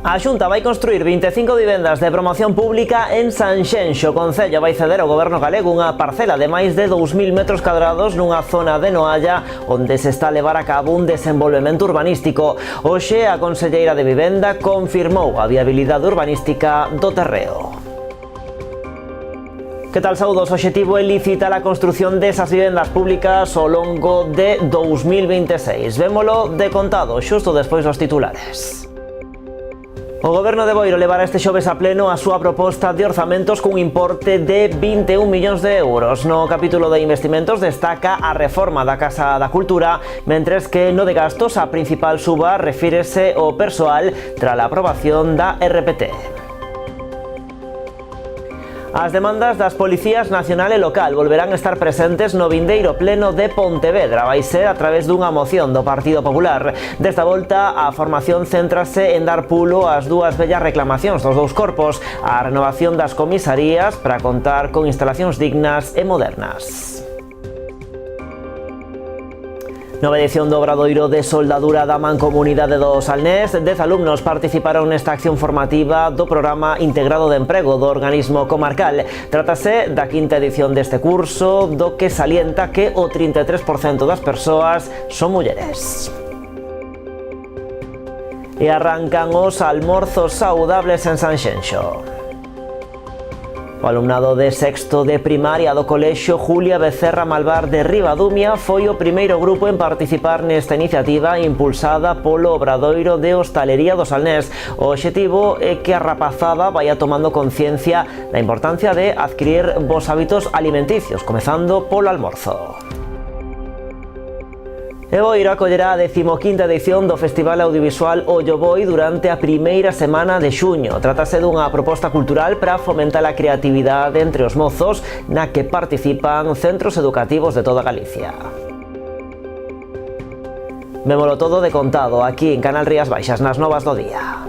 A Xunta vai construir 25 vivendas de promoción pública en Sanxenxo. O Concello vai ceder ao Goberno galego unha parcela de máis de 2.000 metros cadrados nunha zona de Noalla onde se está a levar a cabo un desenvolvemento urbanístico. Hoxe a conselleira de Vivenda confirmou a viabilidade urbanística do terreo. Que tal, saúdos? O obxectivo é licitar a construción desas vivendas públicas ao longo de 2026. Vémolo de contado xusto despois dos titulares. O Goberno de Boiro levará este xoves a pleno a súa proposta de orzamentos cun importe de 21 millóns de euros. No capítulo de investimentos destaca a reforma da Casa da Cultura, mentres que no de gastos a principal suba refírese ao persoal tras a aprobación da RPT. As demandas das policías nacional e local volverán a estar presentes no vindeiro pleno de Pontevedra. Vai ser a través dunha moción do Partido Popular. Desta volta, a formación céntrase en dar pulo ás dúas vellas reclamacións dos dous corpos, a renovación das comisarías para contar con instalacións dignas e modernas. Nova edición do Obradoiro de Soldadura da Mancomunidade do Salnés. 10 alumnos participaron nesta acción formativa do Programa Integrado de Emprego do organismo comarcal. Trátase da quinta edición deste curso, do que salienta que o 33% das persoas son mulleres. E arrancan os almorzos saudables en Sanxenxo. O alumnado de sexto de primaria do colexio Julia Becerra Malvar de Ribadumia foi o primeiro grupo en participar nesta iniciativa impulsada polo Obradoiro de Hostalería do Salnés. O obxectivo é que a rapazada vaya tomando conciencia da importancia de adquirir bons hábitos alimenticios, comezando polo almorzo. E Boiro acollerá a 15ª edición do Festival Audiovisual Ollo Boi durante a primeira semana de xuño. Trátase dunha proposta cultural para fomentar a creatividade entre os mozos, na que participan centros educativos de toda Galicia. Vémolo todo de contado aquí en Canal Rías Baixas, nas novas do día.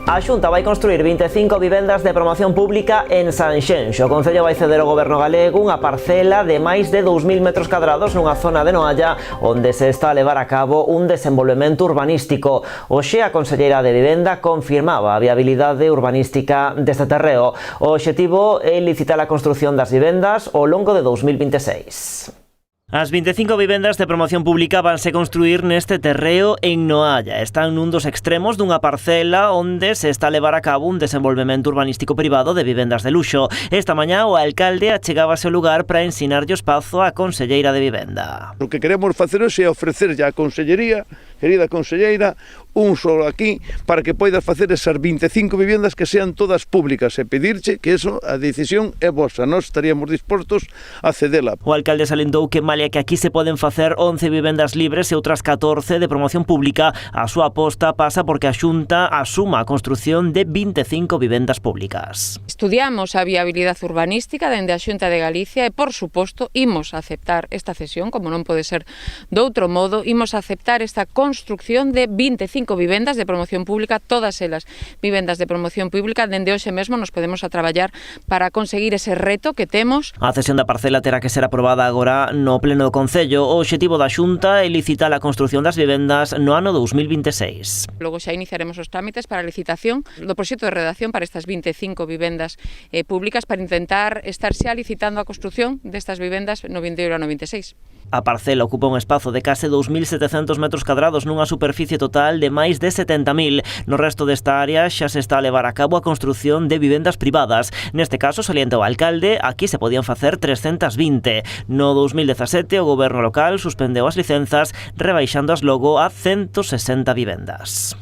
A Xunta vai construir 25 vivendas de promoción pública en Sanxenxo. O Concello vai ceder ao Goberno galego unha parcela de máis de 2.000 metros cadrados nunha zona de Noalla onde se está a levar a cabo un desenvolvemento urbanístico. Hoxe a conselleira de Vivenda confirmaba a viabilidade urbanística deste terreo. O obxectivo é licitar a construción das vivendas ao longo de 2026. As 25 vivendas de promoción pública vanse construir neste terreo en Noalla. Están nun dos extremos dunha parcela onde se está a levar a cabo un desenvolvemento urbanístico privado de vivendas de luxo. Esta mañá o alcalde achegábase ao lugar para ensinarlle o espazo á conselleira de Vivenda. O que queremos facer hoxe é ofrecerlle á consellería, querida conselleira, un solo aquí para que poida facer esas 25 vivendas que sean todas públicas e pedirche que eso, a decisión é vosa. Nós estaríamos dispostos a cedela. O alcalde salientou que malia que aquí se poden facer 11 vivendas libres e outras 14 de promoción pública, a súa aposta pasa porque a Xunta asuma a construción de 25 vivendas públicas. Estudiamos a viabilidade urbanística dende a Xunta de Galicia e, por suposto, imos a aceptar esta cesión, como non pode ser de outro modo, imos a aceptar esta construción de 25 vivendas de promoción pública, todas elas vivendas de promoción pública. Dende hoxe mesmo nos podemos a traballar para conseguir ese reto que temos. A cesión da parcela terá que ser aprobada agora no pleno do Concello. O obxectivo da Xunta é licitar a construción das vivendas no ano 2026. Logo xa iniciaremos os trámites para a licitación do proxecto de redacción para estas 25 vivendas públicas para intentar estar xa licitando a construción destas vivendas no vindeiro ano 26. A parcela ocupa un espazo de case 2.700 metros cadrados nunha superficie total de máis de 70.000. No resto desta área xa se está a levar a cabo a construción de vivendas privadas. Neste caso, salienta o alcalde, aquí se podían facer 320. No 2017, o goberno local suspendeu as licenzas, rebaixándoas logo a 160 vivendas.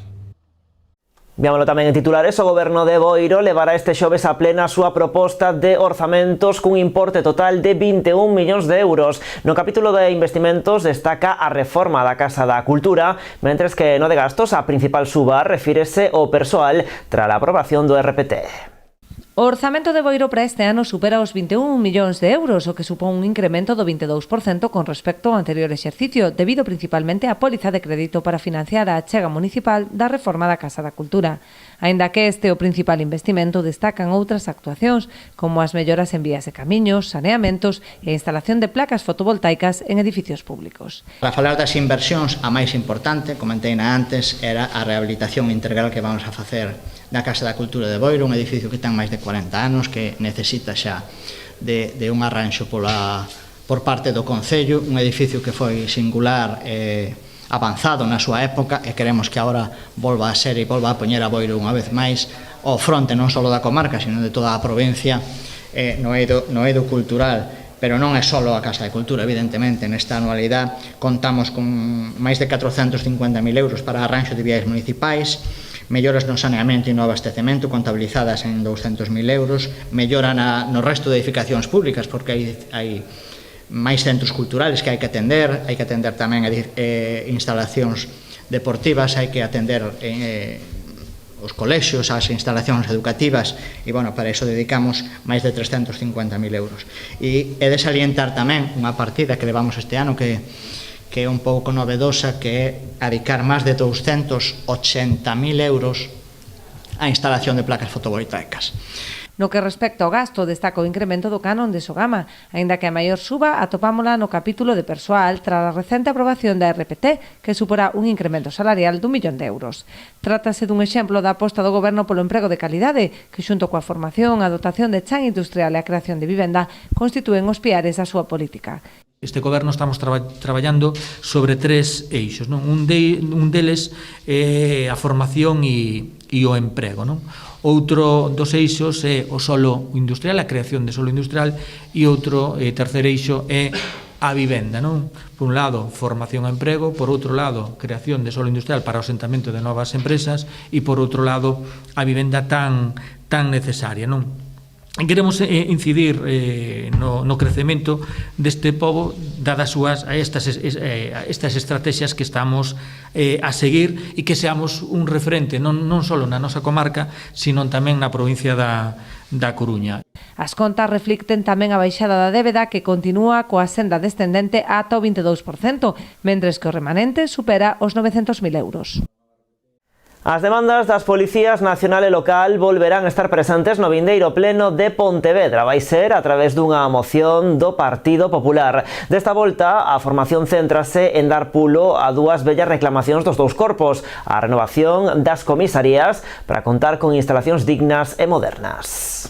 Vémolo tamén en titulares. O Goberno de Boiro levará este xoves a plena a súa proposta de orzamentos cun importe total de 21 millóns de euros. No capítulo de investimentos destaca a reforma da Casa da Cultura, mentres que no de gastos a principal suba refírese ao persoal tras a aprobación do RPT. O orzamento de Boiro para este ano supera os 21 millóns de euros, o que supón un incremento do 22% con respecto ao anterior exercicio, debido principalmente á póliza de crédito para financiar a achega municipal da reforma da Casa da Cultura. Aínda que este é o principal investimento, destacan outras actuacións, como as melloras en vías de camiños, saneamentos e a instalación de placas fotovoltaicas en edificios públicos. Para falar das inversións, a máis importante, comenteina antes, era a rehabilitación integral que vamos a facer da Casa da Cultura de Boiro, un edificio que ten máis de 40 anos, que necesita xa de un arranxo por parte do Concello, un edificio que foi singular avanzado na súa época e queremos que agora volva a ser e volva a poñer a Boiro unha vez máis ao fronte non só da comarca, sino de toda a provincia no eido cultural. Pero non é só a Casa de Cultura, evidentemente. Nesta anualidade contamos con máis de 450.000 euros para arranxo de viais municipais, melloras no saneamento e no abastecemento contabilizadas en 200.000 euros, mellora no resto de edificacións públicas, porque hai máis centros culturales que hai que atender tamén instalacións deportivas, hai que atender os colexios, as instalacións educativas e, bueno, para iso dedicamos máis de 350.000 euros. E é de salientar tamén unha partida que levamos este ano que é un pouco novedosa, que é dedicar máis de 280.000 euros á instalación de placas fotovoltaicas. No que respecta ao gasto, destaca o incremento do canon de Sogama, aínda que a maior suba atopámola no capítulo de persoal tras a recente aprobación da RPT, que suporá un incremento salarial d'1 millón de euros. Trátase dun exemplo da aposta do Goberno polo emprego de calidade, que xunto coa formación, a dotación de chan industrial e a creación de vivenda constitúen os piares da súa política. Este goberno estamos traballando sobre 3 eixos, non? Un deles é a formación e o emprego, non? Outro dos eixos é o solo industrial, a creación de solo industrial, e outro, terceiro eixo, é a vivenda, non? Por un lado, formación e emprego, por outro lado, creación de solo industrial para o asentamento de novas empresas, e por outro lado, a vivenda tan necesaria, non? Queremos incidir no crecemento deste pobo dadas estas estrategias que estamos a seguir e que seamos un referente non só na nosa comarca, sino tamén na provincia da Coruña. As contas reflicten tamén a baixada da débeda que continúa coa senda descendente ata o 22%, mentres que o remanente supera os 900.000 euros. As demandas das policías nacional e local volverán a estar presentes no vindeiro pleno de Pontevedra. Vai ser a través dunha moción do Partido Popular. Desta volta, a formación céntrase en dar pulo a dúas bellas reclamacións dos dous corpos: a renovación das comisarías para contar con instalacións dignas e modernas.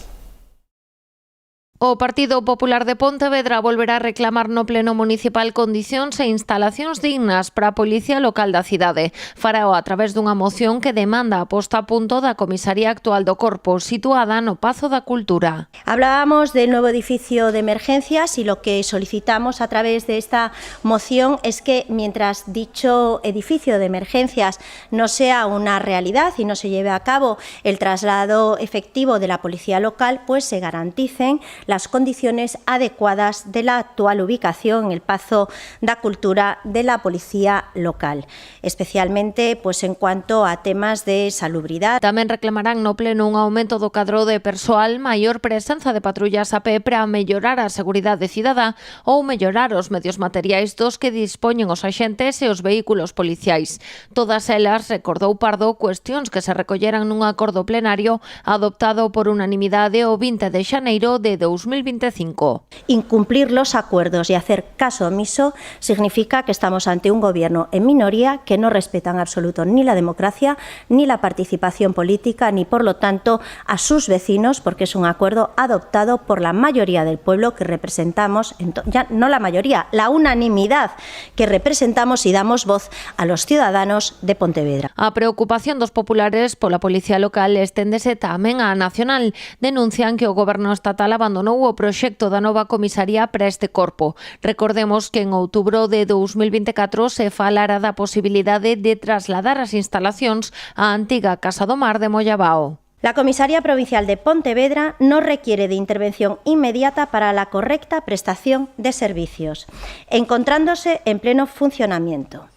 O Partido Popular de Pontevedra volverá a reclamar no Pleno Municipal condicións e instalacións dignas para a Policía Local da cidade. Farao a través dunha moción que demanda a posta a punto da comisaría actual do Corpo, situada no Pazo da Cultura. Hablábamos del nuevo edificio de emergencias y lo que solicitamos a través de esta moción es que mientras dicho edificio de emergencias no sea una realidad y no se lleve a cabo el traslado efectivo de la Policía Local, pues se garanticen las condiciones adecuadas de la actual ubicación en el Pazo da Cultura de la Policía Local, especialmente pues en cuanto a temas de salubridad. Tamén reclamarán no pleno un aumento do cadro de persoal, maior presenza de patrullas a pé para mellorar a seguridade cidadá ou mellorar os medios materiais dos que dispoñen os axentes e os vehículos policiais. Todas elas, recordou Pardo, cuestións que se recolleran nun acordo plenario adoptado por unanimidade o 20 de xaneiro de 2025. Incumplir los acuerdos y hacer caso omiso significa que estamos ante un gobierno en minoría que no respeta en absoluto ni la democracia ni la participación política ni por lo tanto a sus vecinos, porque es un acuerdo adoptado por la mayoría del pueblo que representamos, ya no la mayoría, la unanimidad que representamos y damos voz a los ciudadanos de Pontevedra. A preocupación dos populares pola Policía Local esténdese tamén á nacional. Denuncian que o goberno estatal abandonou o proxecto da nova comisaría para este corpo. Recordemos que en outubro de 2024 se falara da posibilidade de trasladar as instalacións á antiga Casa do Mar de Mollabao. La Comisaría Provincial de Pontevedra no requiere de intervención inmediata para la correcta prestación de servicios, encontrándose en pleno funcionamiento.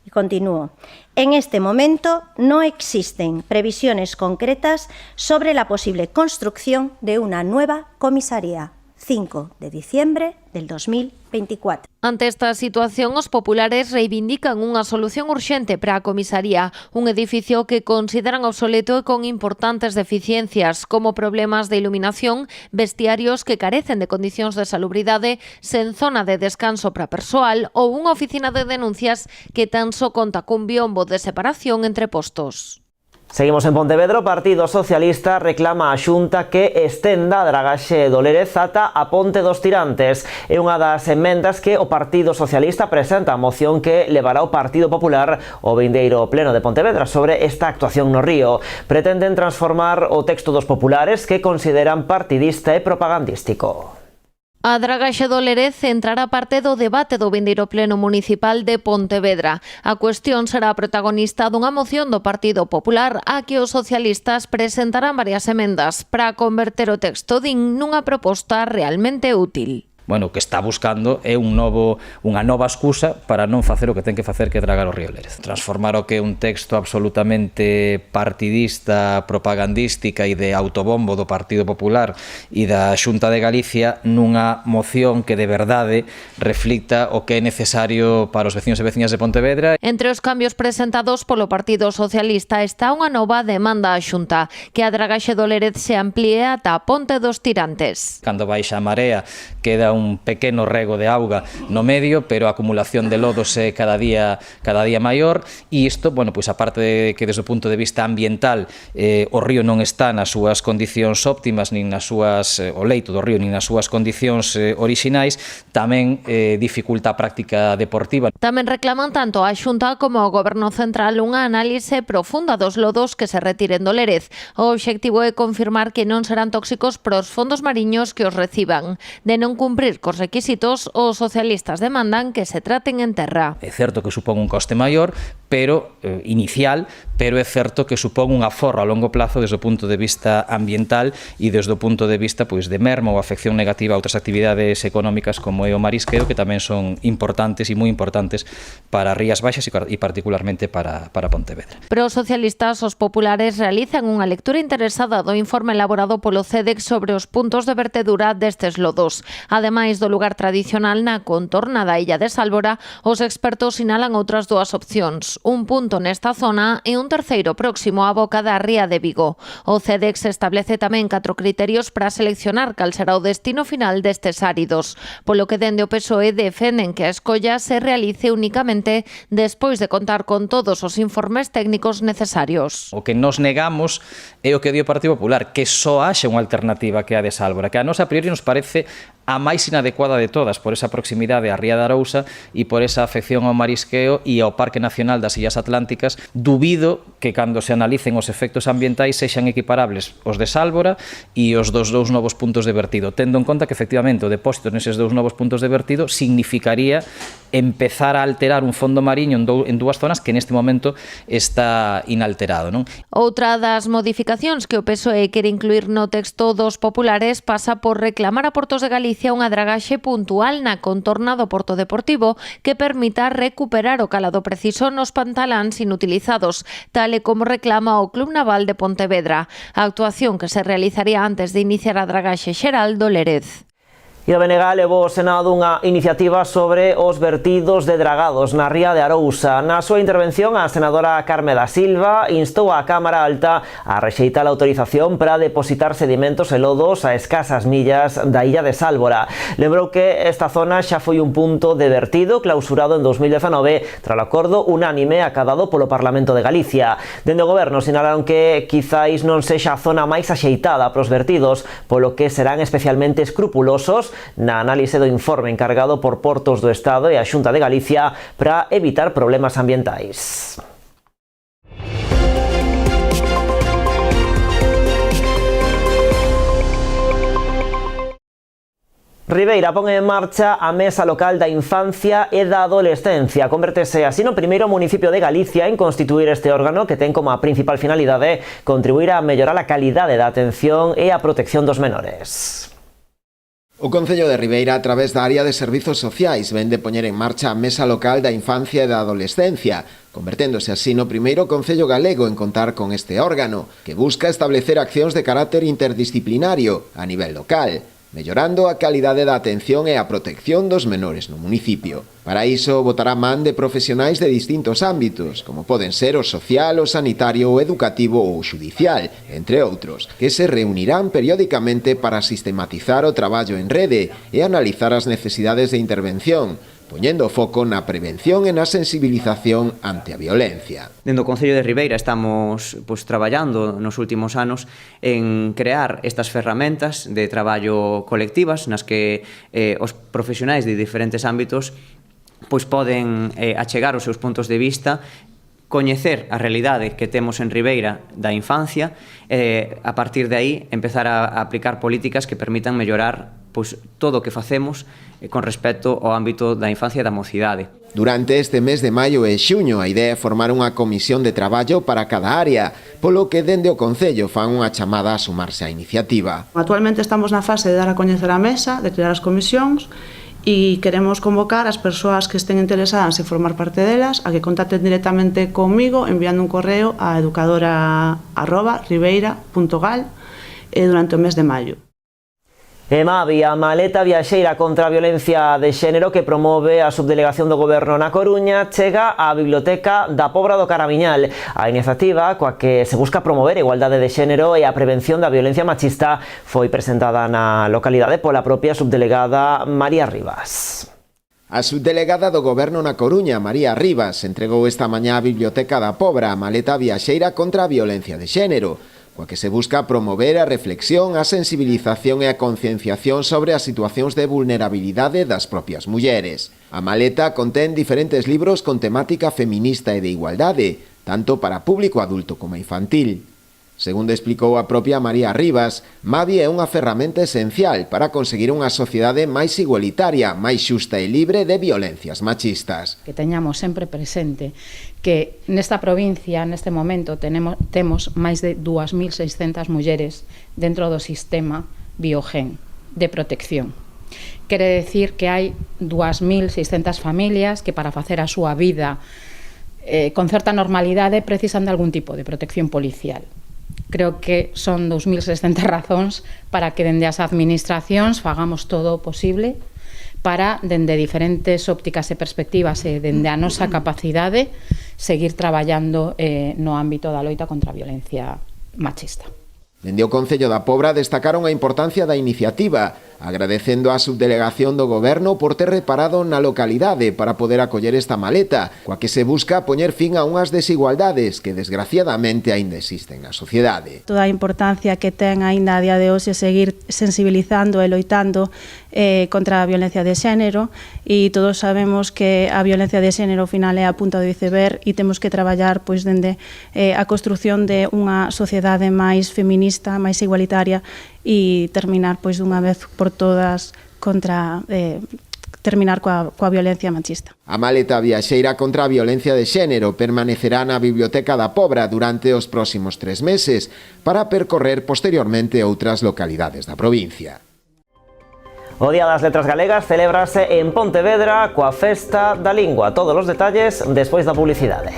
Y Continúo. En este momento no existen previsiones concretas sobre la posible construcción de una nueva comisaría. 5 de diciembre del 2024. Ante esta situación, os populares reivindican unha solución urxente para a comisaría, un edificio que consideran obsoleto e con importantes deficiencias, como problemas de iluminación, vestiarios que carecen de condicións de salubridade, sen zona de descanso para persoal ou unha oficina de denuncias que tan só conta cun biombo de separación entre postos. Seguimos en Pontevedra. O Partido Socialista reclama á Xunta que estenda a dragaxe do Lérez ata a Ponte dos Tirantes. É unha das emendas que o Partido Socialista presenta a moción que levará o Partido Popular ao vindeiro pleno de Pontevedra sobre esta actuación no río. Pretenden transformar o texto dos populares que consideran partidista e propagandístico. A dragaxe do Lérez entrará parte do debate do vindeiro pleno municipal de Pontevedra. A cuestión será protagonista dunha moción do Partido Popular a que os socialistas presentarán varias emendas para converter o texto nunha proposta realmente útil. Bueno, o que está buscando é unha nova excusa para non facer o que ten que facer, que é dragar o río Lérez. Transformar o que é un texto absolutamente partidista, propagandística e de autobombo do Partido Popular e da Xunta de Galicia nunha moción que de verdade reflicta o que é necesario para os veciños e veciñas de Pontevedra. Entre os cambios presentados polo Partido Socialista está unha nova demanda á Xunta, que a dragaxe do Lérez se amplíe ata a Ponte dos Tirantes. Cando baixa a marea, queda un pequeno rego de auga no medio, pero a acumulación de lodos é cada día maior, e isto, bueno, pois aparte de que desde o punto de vista ambiental o río non está nas súas condicións óptimas, nin nas súas o leito do río nin nas súas condicións orixinais, tamén dificulta a práctica deportiva. Tamén reclaman tanto a Xunta como ao Goberno Central unha análise profunda dos lodos que se retiren do Lérez. O obxectivo é confirmar que non serán tóxicos para os fondos mariños que os reciban. De non cumprir cos requisitos, os socialistas demandan que se traten en terra. É certo que supón un coste maior, pero inicial, pero é certo que supón un aforro a longo plazo desde o punto de vista ambiental e desde o punto de vista pois de merma ou afección negativa a outras actividades económicas como é o marisqueo, que tamén son importantes e moi importantes para Rías Baixas e particularmente para Pontevedra. Pero os socialistas, os populares, realizan unha lectura interesada do informe elaborado polo CEDEC sobre os puntos de vertedura destes lodos. Ademais do lugar tradicional na contorna da illa de Sálvora, os expertos sinalan outras dúas opcións, un punto nesta zona e un terceiro próximo á boca da ría de Vigo. O CEDEX establece tamén 4 criterios para seleccionar cal será o destino final destes áridos, polo que dende o PSOE defenden que a escolla se realice únicamente despois de contar con todos os informes técnicos necesarios. O que nos negamos é o que di o Partido Popular, que só haxe unha alternativa que a de Sálvora, que a nos a priori nos parece a máis inadecuada de todas, por esa proximidade á Ría de Arousa e por esa afección ao marisqueo e ao Parque Nacional das Illas Atlánticas. Dubido que cando se analicen os efectos ambientais sexan equiparables os de Sálvora e os dos dous novos puntos de vertido, tendo en conta que efectivamente o depósito neses dous novos puntos de vertido significaría empezar a alterar un fondo mariño en dúas zonas que neste momento está inalterado, non? Outra das modificacións que o PSOE quere incluir no texto dos populares pasa por reclamar a Portos de Galicia unha dragaxe puntual na contorna do Porto Deportivo que permita recuperar o calado preciso nos pantaláns inutilizados, tal e como reclama o Club Naval de Pontevedra. A actuación que se realizaría antes de iniciar a dragaxe xeral do Lérez. E o BNG levou ao Senado unha iniciativa sobre os vertidos de dragados na ría de Arousa. Na súa intervención, a senadora Carme da Silva instou á Cámara Alta a rexeitar a autorización para depositar sedimentos e lodos a escasas millas da illa de Sálvora. Lembrou que esta zona xa foi un punto de vertido clausurado en 2019 tras o acordo unánime acadado polo Parlamento de Galicia. Dende o Goberno sinalaron que quizáis non sexa a zona máis axeitada para os vertidos, polo que serán especialmente escrupulosos na análise do informe encargado por Portos do Estado e a Xunta de Galicia para evitar problemas ambientais. Ribeira pon en marcha a Mesa Local da Infancia e da Adolescencia. Convértese así no primeiro municipio de Galicia en constituir este órgano que ten como a principal finalidade contribuir a mellorar a calidade da atención e a protección dos menores. O Concello de Ribeira, a través da área de servizos sociais, vén de poñer en marcha a Mesa Local da Infancia e da Adolescencia, converténdose así no primeiro concello galego en contar con este órgano, que busca establecer accións de carácter interdisciplinario a nivel local, mellorando a calidade da atención e a protección dos menores no municipio. Para iso, botará man de profesionais de distintos ámbitos, como poden ser o social, o sanitario, o educativo ou o xudicial, entre outros, que se reunirán periódicamente para sistematizar o traballo en rede e analizar as necesidades de intervención, poñendo foco na prevención e na sensibilización ante a violencia. Dentro do Concello de Ribeira estamos traballando nos últimos anos en crear estas ferramentas de traballo colectivas nas que os profesionais de diferentes ámbitos poden achegar os seus puntos de vista, coñecer a realidade que temos en Ribeira da infancia e, a partir de aí, empezar a aplicar políticas que permitan mellorar todo o que facemos con respecto ao ámbito da infancia e da mocidade. Durante este mes de maio e xuño, a idea é formar unha comisión de traballo para cada área, polo que dende o Concello fan unha chamada a sumarse á iniciativa. Actualmente estamos na fase de dar a coñecer a mesa, de crear as comisións, e queremos convocar as persoas que estén interesadas en formar parte delas a que contacten directamente comigo enviando un correo a educadora@ribeira.gal durante o mes de maio. E Mavi, a maleta viaxeira contra a violencia de xénero que promove a Subdelegación do Goberno na Coruña chega á Biblioteca da Pobra do Caramiñal. A iniciativa coa que se busca promover a igualdade de xénero e a prevención da violencia machista foi presentada na localidade pola propia subdelegada María Rivas. A subdelegada do Goberno na Coruña, María Rivas, entregou esta mañá á Biblioteca da Pobra a maleta viaxeira contra a violencia de xénero, coa que se busca promover a reflexión, a sensibilización e a concienciación sobre as situacións de vulnerabilidade das propias mulleres. A maleta contén diferentes libros con temática feminista e de igualdade, tanto para público adulto como infantil. Segundo explicou a propia María Rivas, Mavi é unha ferramenta esencial para conseguir unha sociedade máis igualitaria, máis xusta e libre de violencias machistas. Que teñamos sempre presente que nesta provincia, neste momento, temos máis de 2.600 mulleres dentro do sistema Biogen de protección. Quere decir que hai 2.600 familias que para facer a súa vida con certa normalidade precisan de algún tipo de protección policial. Creo que son 2.600 razóns para que dende as administracións fagamos todo o posible para, dende diferentes ópticas e perspectivas e dende a nosa capacidade, seguir traballando no ámbito da loita contra a violencia machista. Dende o Concello da Pobra destacaron a importancia da iniciativa, agradecendo á subdelegación do Goberno por ter reparado na localidade para poder acoller esta maleta, coa que se busca poñer fin a unhas desigualdades que desgraciadamente aínda existen na sociedade. Toda a importancia que ten aínda a día de hoxe seguir sensibilizando e loitando contra a violencia de xénero, e todos sabemos que a violencia de xénero ao final é a punta do iceberg e temos que traballar dende a construción de unha sociedade máis feminista, máis igualitaria e terminar dunha vez por todas terminar coa violencia machista. A maleta viaxeira contra a violencia de xénero permanecerá na Biblioteca da Pobra durante os próximos 3 meses para percorrer posteriormente outras localidades da provincia. O Día das Letras Galegas celébrase en Pontevedra coa Festa da Lingua. Todos os detalles despois da publicidade.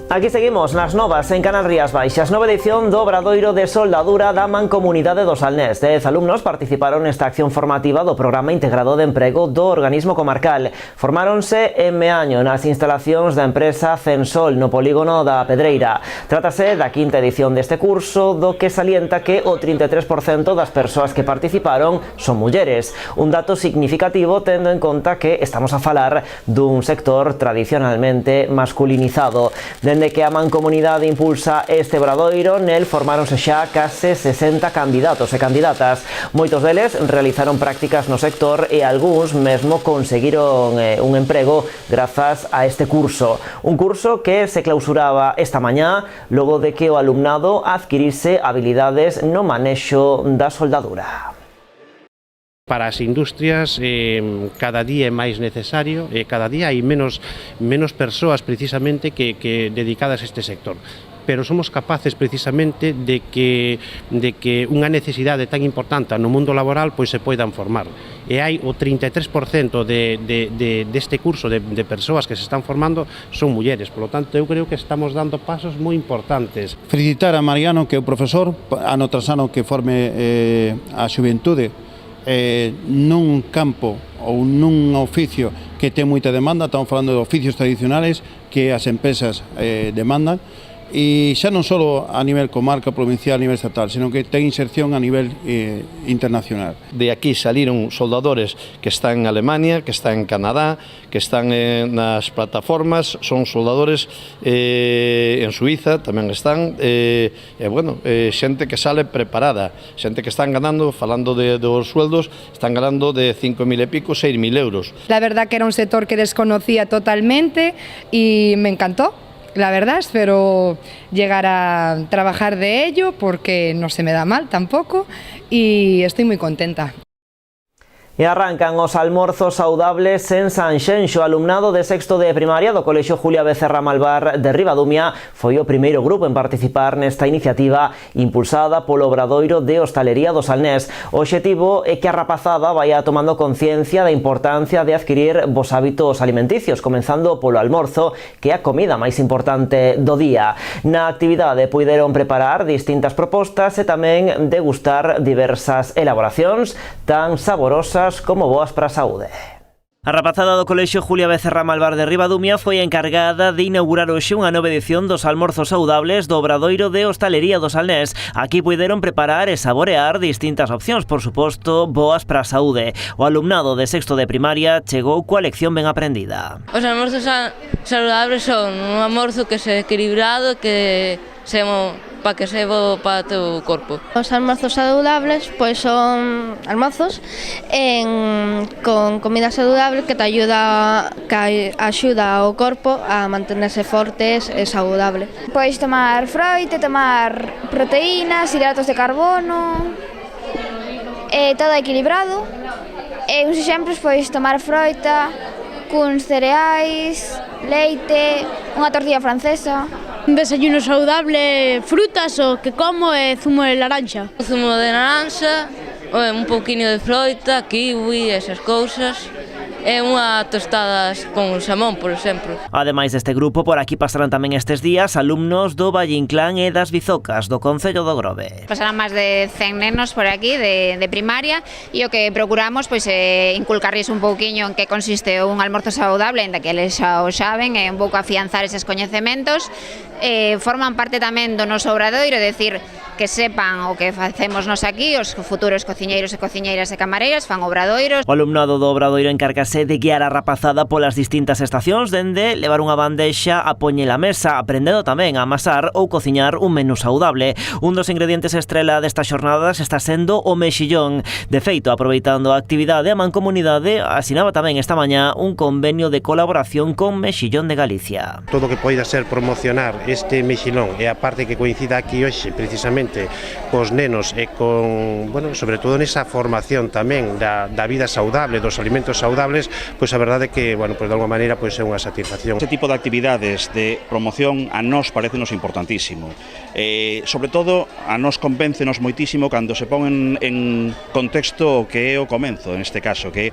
Aquí seguimos nas novas en Canal Rías Baixas, nova edición do Obradoiro de Soldadura da Mancomunidade do Salnés. 10 alumnos participaron nesta acción formativa do Programa Integrado de Emprego do Organismo Comarcal. Formáronse en Meaño nas instalacións da empresa Censol no polígono da Pedreira. Trátase da quinta edición deste curso, do que salienta que o 33% das persoas que participaron son mulleres. Un dato significativo tendo en conta que estamos a falar dun sector tradicionalmente masculinizado. Dende que a Mancomunidade impulsa este obradoiro, nel formáronse xa case 60 candidatos e candidatas. Moitos deles realizaron prácticas no sector e algúns mesmo conseguiron un emprego grazas a este curso. Un curso que se clausuraba esta mañá logo de que o alumnado adquirise habilidades no manexo da soldadura. Para as industrias cada día é máis necesario e cada día hai menos persoas precisamente que dedicadas a este sector. Pero somos capaces precisamente de que unha necesidade tan importante no mundo laboral pois se poidan formar. E hai o 33% deste curso de persoas que se están formando son mulleres. Por lo tanto, eu creo que estamos dando pasos moi importantes. Felicitar a Mariano, que é o profesor, ano tras ano que forme a xuventude nun campo ou nun oficio que ten moita demanda. Estamos falando de oficios tradicionales que as empresas demandan, e xa non só a nivel comarca, provincial, a nivel estatal, sino que ten inserción a nivel internacional. De aquí saliron soldadores que están en Alemania, que están en Canadá, que están nas plataformas, son soldadores en Suiza, tamén están, xente que sale preparada, xente que están ganando, falando dos sueldos, están ganando de 5.000 e pico, 6.000 euros. La verdad que era un sector que desconocía totalmente y me encantó. La verdad, espero llegar a trabajar de ello porque no se me da mal tampoco y estoy muy contenta. E arrancan os almorzos saudables en Sanxenxo. Alumnado de sexto de primaria do Colexio Julia Becerra Malvar de Ribadumia foi o primeiro grupo en participar nesta iniciativa impulsada polo Obradoiro de Hostalería do Salnés. O obxectivo é que a rapazada vaia tomando conciencia da importancia de adquirir bons hábitos alimenticios, comenzando polo almorzo, que é a comida máis importante do día. Na actividade puideron preparar distintas propostas e tamén degustar diversas elaboracións tan saborosas como boas para a saúde. A rapazada do Colexio Julia Becerra Malvar de Ribadumia foi encargada de inaugurar hoxe unha nova edición dos almorzos saudables do Obradoiro de Hostalería do Salnés. Aquí puideron preparar e saborear distintas opcións, por suposto, boas para a saúde. O alumnado de sexto de primaria chegou coa lección ben aprendida. Os almorzos saludables son un almorzo que se equilibrado, que se para que se bo para o teu corpo. Os almorzos saludables pois son almorzos con comida saludable que axuda ao corpo a mantenerse fortes e saludable. Pois tomar froite, tomar proteínas, hidratos de carbono, todo equilibrado. E uns exemplos, pois tomar froita cuns cereais, leite, unha tortilla francesa. Un desayuno saudable, frutas, o que como é zumo de laranxa. Zumo de naranxa, un pouquiño de froita, kiwi, esas cousas. E unha tostadas con xamón, por exemplo. Ademais deste grupo, por aquí pasarán tamén estes días alumnos do Valle Inclán e das Bizocas, do Concello do Grove. Pasarán máis de 100 nenos por aquí de primaria e o que procuramos pois é inculcarlles un pouquiño en que consiste un almorzo saudable, en que eles xa o saben, e un pouco afianzar eses coñecementos. Forman parte tamén do noso obradoiro, é dicir, que sepan o que facemos nos aquí, os futuros cociñeiros e cociñeiras e camareiras fan obradoiros. O alumnado do obradoiro encárgase de guiar a rapazada polas distintas estacións, dende levar unha bandexa a poñer a mesa, aprendendo tamén a amasar ou cociñar un menú saudable. Un dos ingredientes estrela destas xornadas está sendo o mexillón. De feito, aproveitando a actividade, a Mancomunidade asinaba tamén esta mañá un convenio de colaboración con Mexillón de Galicia. Todo que poida ser promocionar este mexilón e a parte que coincida aquí hoxe precisamente cos nenos e con, sobre todo nesa formación tamén da vida saudable, dos alimentos saudables, pois a verdade é que, de alguma maneira pois é unha satisfacción. Este tipo de actividades de promoción a nós parecenos importantísimo. Sobre todo a nós convéncenos moitísimo cando se pon en contexto o que é o comenzo, neste caso, que é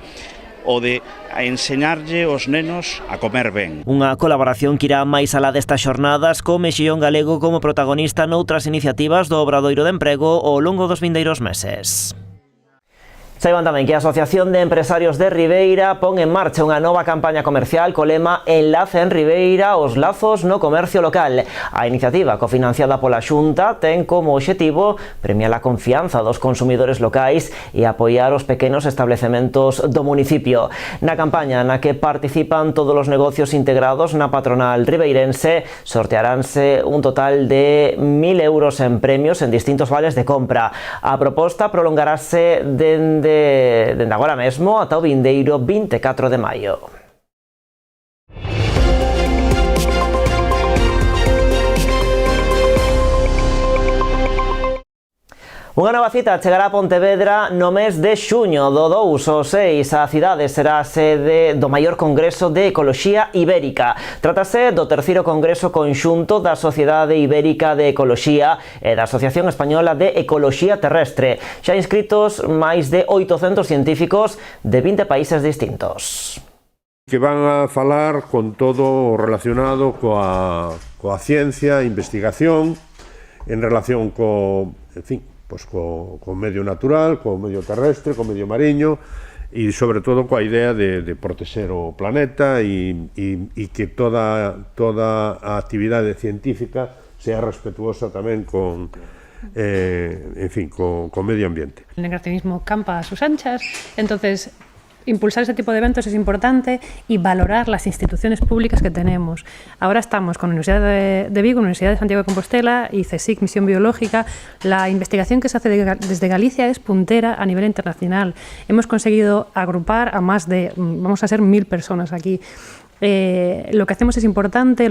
o de enseñarlle aos nenos a comer ben. Unha colaboración que irá máis alá destas xornadas, co Mexillón galego como protagonista noutras iniciativas do Obradoiro de Emprego ao longo dos vindeiros meses. Saiban tamén que a Asociación de Empresarios de Ribeira pon en marcha unha nova campaña comercial co lema Enlace en Ribeira, os lazos no comercio local. A iniciativa, cofinanciada pola Xunta, ten como obxectivo premiar a confianza dos consumidores locais e apoiar os pequenos establecementos do municipio. Na campaña na que participan todos os negocios integrados na patronal ribeirense, sortearánse un total de 1.000 euros en premios en distintos vales de compra. A proposta prolongarase dende agora mesmo ata o vindeiro 24 de maio. Unha nova cita chegará a Pontevedra no mes de xuño. Do 2 ao 6 a cidade será a sede do maior congreso de ecoloxía ibérica. Trátase do terceiro congreso conxunto da Sociedade Ibérica de Ecoloxía e da Asociación Española de Ecoloxía Terrestre. Xa inscritos máis de 800 científicos de 20 países distintos. Que van a falar con todo o relacionado coa ciencia, investigación, en relación co medio natural, co medio terrestre, co medio mariño e sobre todo coa idea de protexer o planeta e que toda a actividade científica sea respetuosa tamén con medio ambiente. El negacionismo campa a sus anchas, entonces impulsar ese tipo de eventos es importante y valorar las instituciones públicas que tenemos. Ahora estamos con la Universidad de Vigo, Universidad de Santiago de Compostela y CSIC, Misión Biológica. La investigación que se hace desde Galicia es puntera a nivel internacional. Hemos conseguido agrupar a más de, vamos a ser 1000 personas aquí. Lo que hacemos es importante.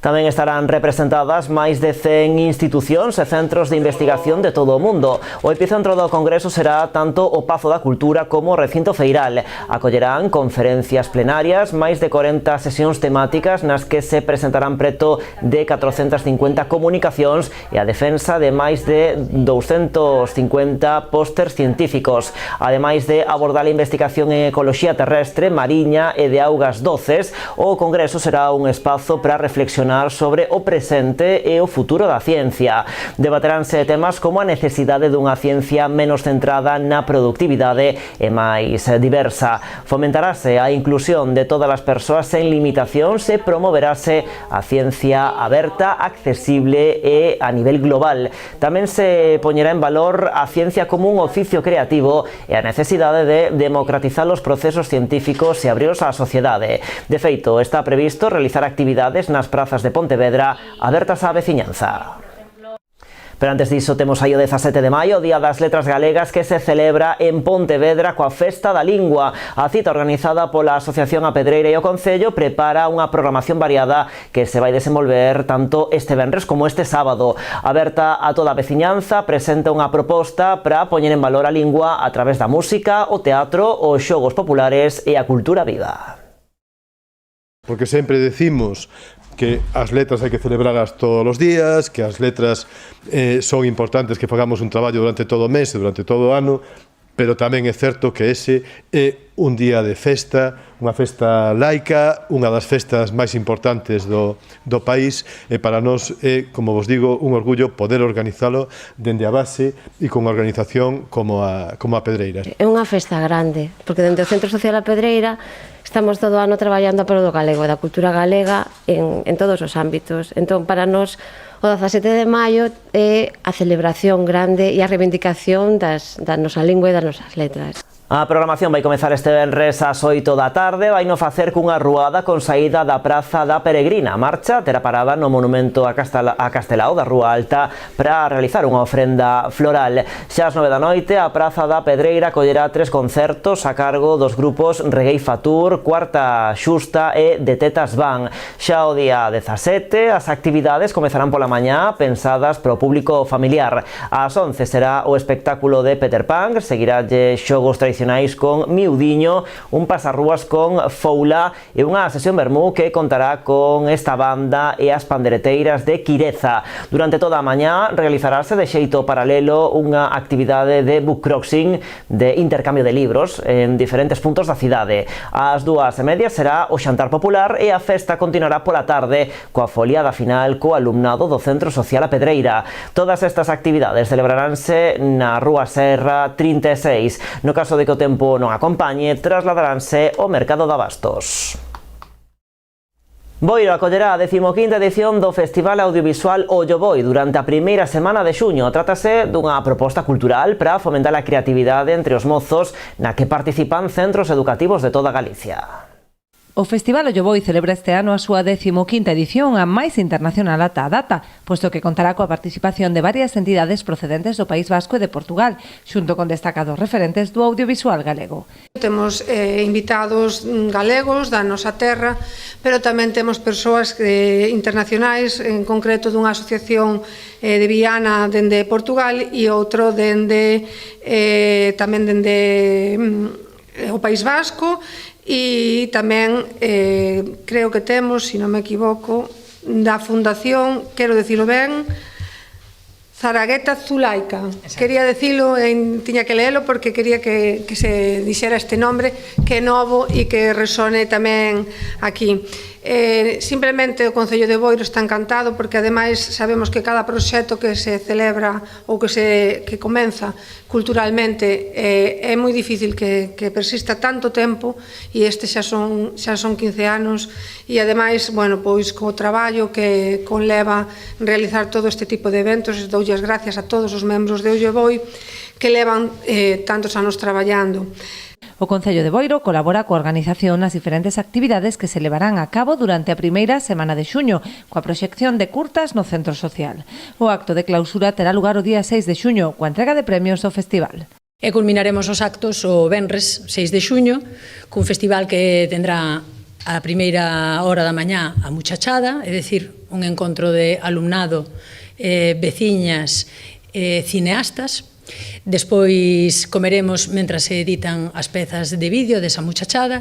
Tamén estarán representadas máis de 100 institucións e centros de investigación de todo o mundo. O epicentro do Congreso será tanto o Pazo da Cultura como o recinto feiral. Acollerán conferencias plenarias, máis de 40 sesións temáticas nas que se presentarán preto de 450 comunicacións e a defensa de máis de 250 pósters científicos. Ademais de abordar a investigación en ecoloxía terrestre, mariña e de augas doces, o Congreso será un espazo para reflexionar sobre o presente e o futuro da ciencia. Debateránse temas como a necesidade dunha ciencia menos centrada na productividade e máis diversa. Fomentarase a inclusión de todas as persoas sen limitacións e promoverase a ciencia aberta, accesible e a nivel global. Tamén se poñerá en valor a ciencia como un oficio creativo e a necesidade de democratizar os procesos científicos e abrirlos á sociedade. De feito, está previsto realizar actividades nas prazas de Pontevedra abertas á veciñanza. Pero antes diso temos aí o 17 de maio, o Día das Letras Galegas, que se celebra en Pontevedra coa Festa da Lingua. A cita organizada pola Asociación A Pedreira e o Concello prepara unha programación variada que se vai desenvolver tanto este venres como este sábado. Aberta a toda a veciñanza, presenta unha proposta para poñer en valor a lingua a través da música, o teatro, os xogos populares e a cultura viva. Porque sempre decimos que as letras hai que celebrarlas todos os días, que as letras son importantes que fagamos un traballo durante todo o mes e durante todo o ano, pero tamén é certo que ese é un día de festa, unha festa laica, unha das festas máis importantes do país, e para nós é, como vos digo, un orgullo poder organizalo dende a base e con unha organización como a Pedreira. É unha festa grande, porque dende o Centro Social A Pedreira estamos todo o ano traballando a prol do galego, da cultura galega en todos os ámbitos. Entón, para nós, o 17 de maio é a celebración grande e a reivindicación da nosa lingua e das nosas letras. A programación vai comezar este venres ás 8 da tarde, vai no facer cunha ruada con saída da Praza da Peregrina. A marcha terá parada no monumento a Castelao da Rúa Alta para realizar unha ofrenda floral. Xa ás 9 da noite, a Praza da Pedreira acollerá 3 concertos a cargo dos grupos Reggae Fatur, Cuarta Xusta e De Tetas Van. Xa o día 17, as actividades comezarán pola mañá, pensadas para o público familiar. Ás 11 será o espectáculo de Peter Pan, seguirálle xogos tradicionais con Miudiño, un pasarrúas con Foula e unha sesión vermú que contará con esta banda e as pandereteiras de Quireza. Durante toda a mañá realizarase de xeito paralelo unha actividade de bookcrossing, de intercambio de libros en diferentes puntos da cidade. Ás 2:30 será o xantar popular e a festa continuará pola tarde coa foliada final co alumnado do Centro Social A Pedreira. Todas estas actividades celebraránse na Rúa Serra 36. No caso de que o tempo non acompañe, trasladaranse ao Mercado de Abastos. Boiro acollerá a 15ª edición do Festival Audiovisual Ollo Boi durante a primeira semana de xuño. Trátase dunha proposta cultural para fomentar a creatividade entre os mozos na que participan centros educativos de toda Galicia. O Festival Olloboi celebra este ano a súa 15ª edición, a máis internacional ata a data, posto que contará coa participación de varias entidades procedentes do País Vasco e de Portugal, xunto con destacados referentes do audiovisual galego. Temos invitados galegos da nosa terra, pero tamén temos persoas internacionais, en concreto dunha asociación de Viana dende Portugal e outro tamén dende o País Vasco, e tamén creo que temos, se non me equivoco, da Fundación, quero dicilo ben, Zaragueta Zulaica. Quería dicilo, tiña que leelo porque quería que se dixera este nombre que é novo e que resone tamén aquí. Simplemente o Concello de Boiro está encantado porque ademais sabemos que cada proxecto que se celebra ou que comeza culturalmente é moi difícil que persista tanto tempo, e este xa son 15 anos, e ademais, bueno, pois co traballo que conleva realizar todo este tipo de eventos, doulle as gracias a todos os membros de Olloboi que levan tantos anos traballando. O Concello de Boiro colabora coa organización nas diferentes actividades que se levarán a cabo durante a primeira semana de xuño, coa proxección de curtas no Centro Social. O acto de clausura terá lugar o día 6 de xuño, coa entrega de premios do festival. E culminaremos os actos o venres 6 de xuño, cun festival que tendrá a primeira hora da mañá a muchachada, é dicir, un encontro de alumnado, veciñas, cineastas. Despois comeremos mentras se editan as pezas de vídeo desa muchachada,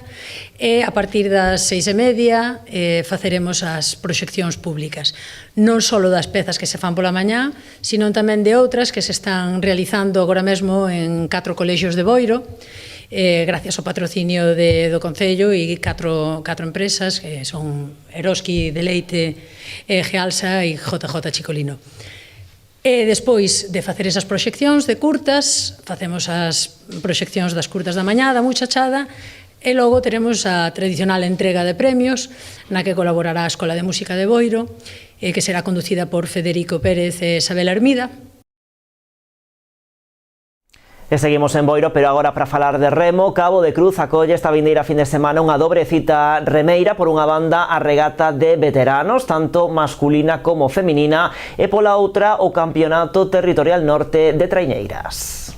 e a partir das 6:30 faceremos as proxeccións públicas, non só das pezas que se fan pola mañá, sino tamén de outras que se están realizando agora mesmo en 4 colexios de Boiro, gracias ao patrocinio do Concello e 4 empresas que son Eroski, Deleite, Gealsa e JJ Chicolino. E despois de facer esas proxeccións de curtas, facemos as proxeccións das curtas da mañá, da muchachada, e logo teremos a tradicional entrega de premios, na que colaborará a Escola de Música de Boiro, que será conducida por Federico Pérez e Isabel Hermida. E seguimos en Boiro, pero agora para falar de remo. Cabo de Cruz acolle esta vindeira fin de semana unha dobre cita remeira. Por unha banda, a regata de veteranos, tanto masculina como feminina, e pola outra, o Campeonato Territorial Norte de Traiñeiras.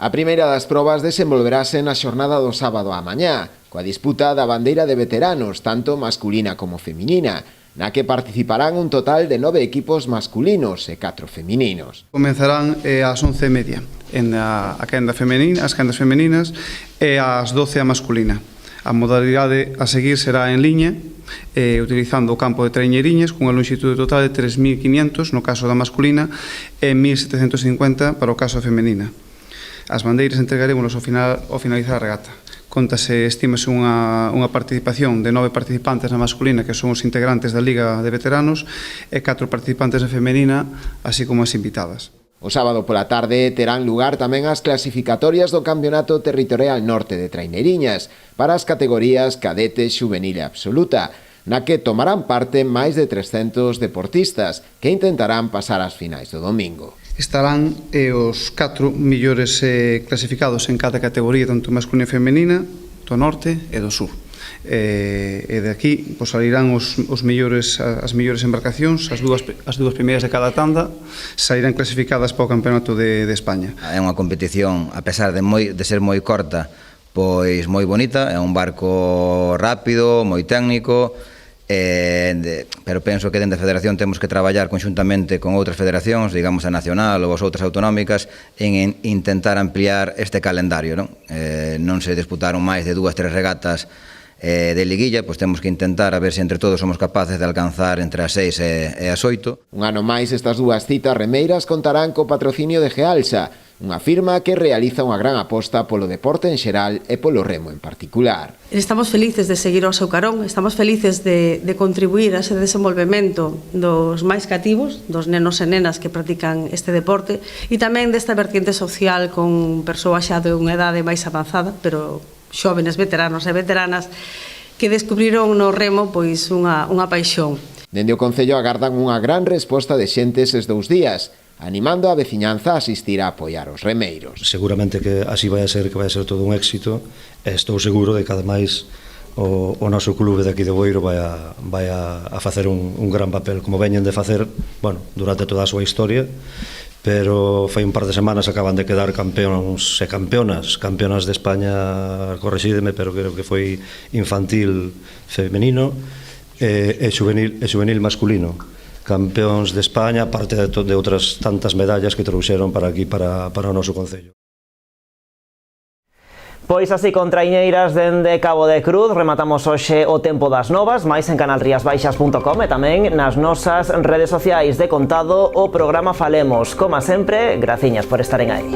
A primeira das probas desenvolverase na xornada do sábado á mañá, coa disputa da bandeira de veteranos, tanto masculina como feminina, na que participarán un total de 9 equipos masculinos e 4 femininos. Comenzarán ás 11:30 as quendas femeninas e ás 12 a masculina. A modalidade a seguir será en liña, utilizando o campo de Traiñeiriñas, cunha lonxitude total de 3.500 no caso da masculina e 1.750 para o caso da femenina. As bandeiras entregaremos ao finalizar a regata. Estímase unha participación de 9 participantes na masculina, que son os integrantes da Liga de Veteranos, e 4 participantes na femenina, así como as invitadas. O sábado pola tarde terán lugar tamén as clasificatorias do Campeonato Territorial Norte de Traiñeiriñas para as categorías cadete, xuvenil e absoluta, na que tomarán parte máis de 300 deportistas que intentarán pasar ás finais do domingo. Estarán os 4 millores clasificados en cada categoría, tanto masculina e femenina, do norte e do sur. E de aquí salirán as mellores embarcacións, as dúas primeiras de cada tanda sairán clasificadas para o Campeonato de España. É unha competición, a pesar de ser moi corta, pois moi bonita, é un barco rápido, moi técnico, pero penso que dentro da federación temos que traballar conxuntamente con outras federacións, digamos a nacional ou as outras autonómicas, en intentar ampliar este calendario. Non se disputaron máis de 2-3 regatas de liguilla, pois temos que intentar a ver se entre todos somos capaces de alcanzar entre as 6 e as 8. Un ano máis estas dúas citas remeiras contarán co patrocinio de Gealsa, unha firma que realiza unha gran aposta polo deporte en xeral e polo remo en particular. Estamos felices de seguir ao seu carón, estamos felices de contribuir a ese desenvolvemento dos máis cativos, dos nenos e nenas que practican este deporte, e tamén desta vertiente social con persoas xa de unha idade máis avanzada, pero xóvenes veteranos e veteranas que descubriron no remo pois unha paixón. Dende o Concello agardan unha gran resposta de xente eses 2 días, animando a veciñanza a asistir a apoiar os remeiros. Seguramente que así vai a ser todo un éxito, e estou seguro de que ademais o noso clube de aquí de Boiro vai a facer un gran papel, como veñen de facer, bueno, durante toda a súa historia, pero fai un par de semanas acaban de quedar campeóns e campeonas de España, correxídeme, pero creo que foi infantil femenino e juvenil masculino, campeóns de España, aparte de outras tantas medallas que trouxeron para aquí, para o noso concello. Pois así, con traiñeiras dende Cabo de Cruz, rematamos hoxe o tempo das novas, máis en canalriasbaixas.com e tamén nas nosas redes sociais. De contado o programa Falemos. Como sempre, graciñas por estaren aí.